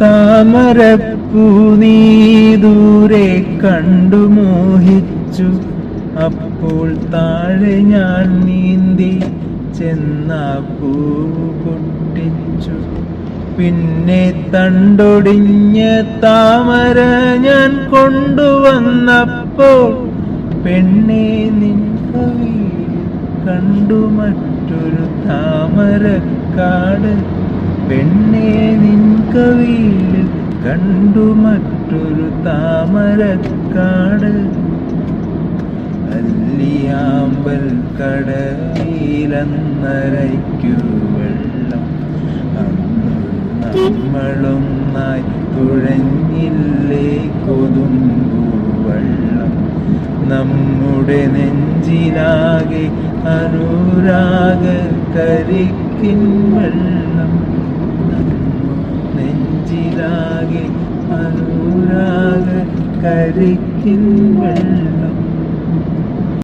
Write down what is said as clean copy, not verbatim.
താമരപ്പൂ നീ ദൂരെ കണ്ടു മോഹിച്ചു. അപ്പോൾ താഴെ ഞാൻ നീന്തി ചെന്നാ പൂവ് പൊട്ടിച്ചു. പിന്നെ തണ്ടൊടിഞ്ഞ താമര ഞാൻ കൊണ്ടുവന്നപ്പോൾ പെണ്ണെ നിൻ കവിളിൽ കണ്ടു മറ്റൊരു താമരക്കാട്. പെണ്ണെ നിൻ കവിളിൽ കണ്ടു മറ്റൊരു താമരക്കാട്. അല്ലിയാമ്പൽ കടവിലന്നരയ്ക്കു വെള്ളം അന്നു നമ്മളൊന്നായി തുഴഞ്ഞില്ലേ കൊതുമ്പു വെള്ളം. നമ്മുടെ നെഞ്ചിലാകെ അനുരാഗ കരിക്കിൻ വെള്ളം. നെഞ്ചിലാകെ അനുരാഗ കരിക്കിൻ വെള്ളം.